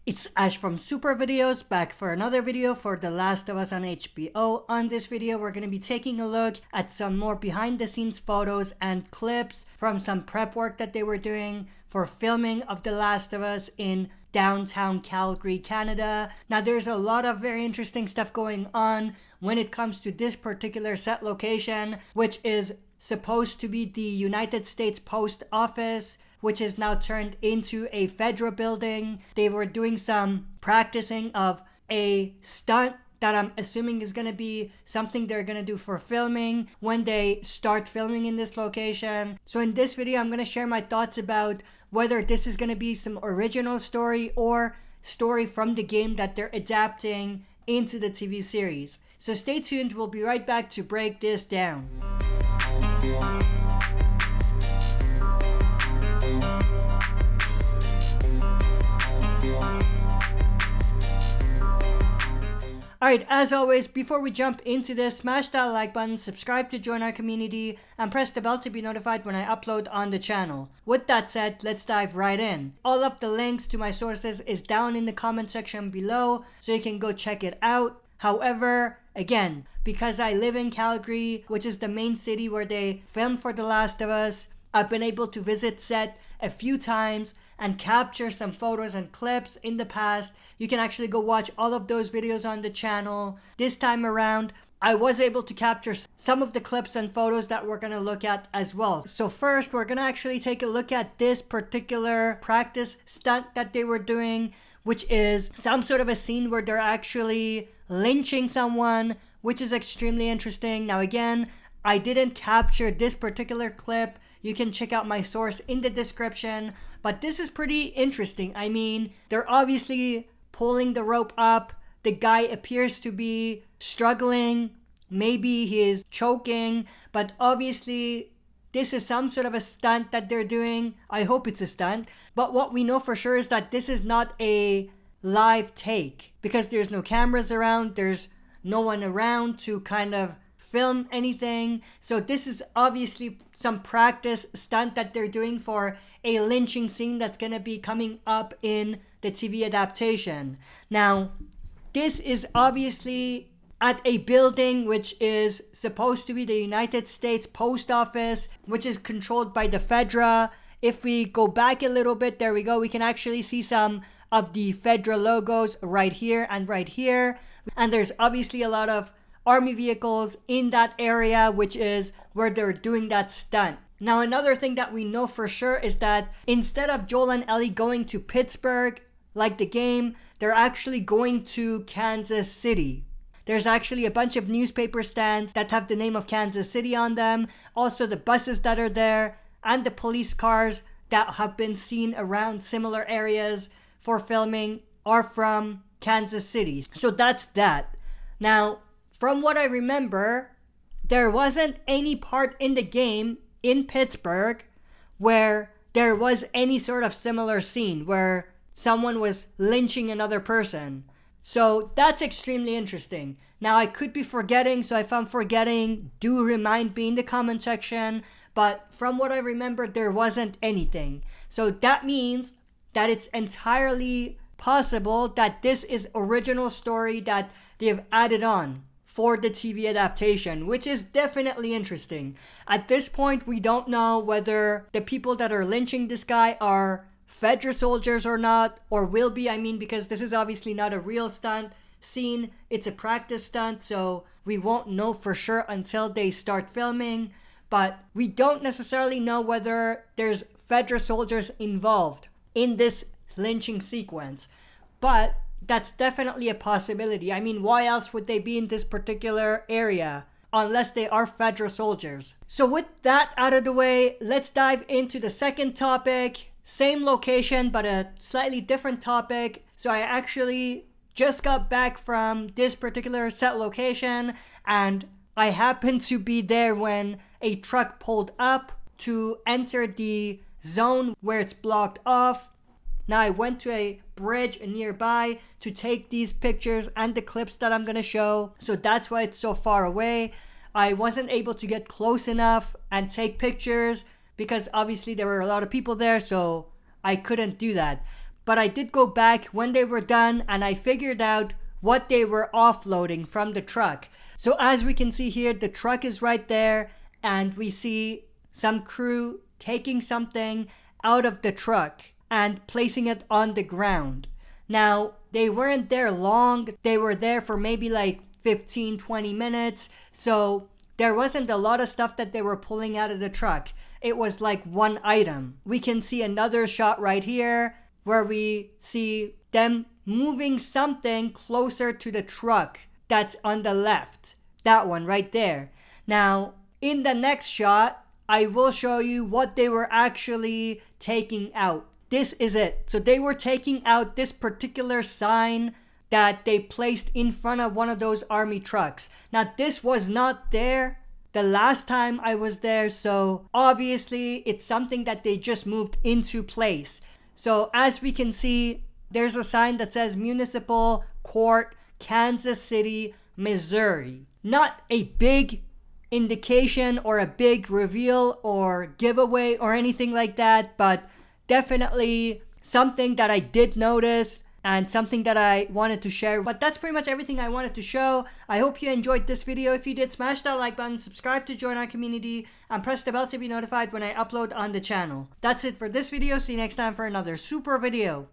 It's Ash from Super Videos, back for another video for The Last of Us on HBO. On this video, we're going to be taking a look at some more behind the scenes photos and clips from some prep work that they were doing for filming of The Last of Us in downtown Calgary, Canada. Now, there's a lot of very interesting stuff going on when it comes to this particular set location, which is supposed to be the United States Post Office, which is now turned into a federal building. They were doing some practicing of a stunt that I'm assuming is going to be something they're going to do for filming when they start filming in this location. So in this video, I'm going to share my thoughts about whether this is going to be some original story or story from the game that they're adapting into the TV series. So stay tuned, we'll be right back to break this down. Alright, as always, before we jump into this, smash that like button, subscribe to join our community, and press the bell to be notified when I upload on the channel. With that said, let's dive right in. All of the links to my sources is down in the comment section below, so you can go check it out. However, again, because I live in Calgary, which is the main city where they filmed for The Last of Us, I've been able to visit set a few times and capture some photos and clips in the past. You can actually go watch all of those videos on the channel. This time around, I was able to capture some of the clips and photos that we're going to look at as well. So first, we're going to actually take a look at this particular practice stunt that they were doing, which is some sort of a scene where they're actually lynching someone, which is extremely interesting. Now again, I didn't capture this particular clip. You can check out my source in the description, but this is pretty interesting. I mean, they're obviously pulling the rope up. The guy appears to be struggling. Maybe he is choking, but obviously this is some sort of a stunt that they're doing. I hope it's a stunt, but what we know for sure is that this is not a live take because there's no cameras around. There's no one around to kind of film anything. So this is obviously some practice stunt that they're doing for a lynching scene that's going to be coming up in the TV adaptation. Now, this is obviously at a building which is supposed to be the United States Post Office, which is controlled by the Fedra. If we go back a little bit, there we go, we can actually see some of the Fedra logos right here and right here. And there's obviously a lot of army vehicles in that area, which is where they're doing that stunt. Now, another thing that we know for sure is that instead of Joel and Ellie going to Pittsburgh, like the game, they're actually going to Kansas City. There's actually a bunch of newspaper stands that have the name of Kansas City on them. Also, the buses that are there and the police cars that have been seen around similar areas for filming are from Kansas City. So that's that. Now, from what I remember, there wasn't any part in the game in Pittsburgh where there was any sort of similar scene where someone was lynching another person. So that's extremely interesting. Now, I could be forgetting, so if I'm forgetting, do remind me in the comment section. But from what I remember, there wasn't anything. So that means that it's entirely possible that this is original story that they've added on for the TV adaptation, which is definitely interesting. At this point, we don't know whether the people that are lynching this guy are Fedra soldiers or not, or will be, because this is obviously not a real stunt scene. It's a practice stunt, so we won't know for sure until they start filming. But we don't necessarily know whether there's Fedra soldiers involved in this lynching sequence. But that's definitely a possibility. Why else would they be in this particular area unless they are Fedra soldiers? So with that out of the way, let's dive into the second topic. Same location, but a slightly different topic. So I actually just got back from this particular set location, and I happened to be there when a truck pulled up to enter the zone where it's blocked off. Now, I went to a bridge nearby to take these pictures and the clips that I'm going to show. So that's why it's so far away. I wasn't able to get close enough and take pictures because obviously there were a lot of people there, so I couldn't do that. but I did go back when they were done and I figured out what they were offloading from the truck. So as we can see here, the truck is right there and we see some crew taking something out of the truck and placing it on the ground. Now, they weren't there long. They were there for maybe like 15-20 minutes. So there wasn't a lot of stuff that they were pulling out of the truck. It was like one item. We can see another shot right here where we see them moving something closer to the truck that's on the left. That one right there. Now, in the next shot, I will show you what they were actually taking out. This is it. So they were taking out this particular sign that they placed in front of one of those army trucks. Now, this was not there the last time I was there, so obviously it's something that they just moved into place. So as we can see, there's a sign that says Municipal Court, Kansas City, Missouri. Not a big indication or a big reveal or giveaway or anything like that, but definitely something that I did notice and something that I wanted to share. But that's pretty much everything I wanted to show. I hope you enjoyed this video. If you did, smash that like button, subscribe to join our community, and press the bell to be notified when I upload on the channel. That's it for this video. See you next time for another super video.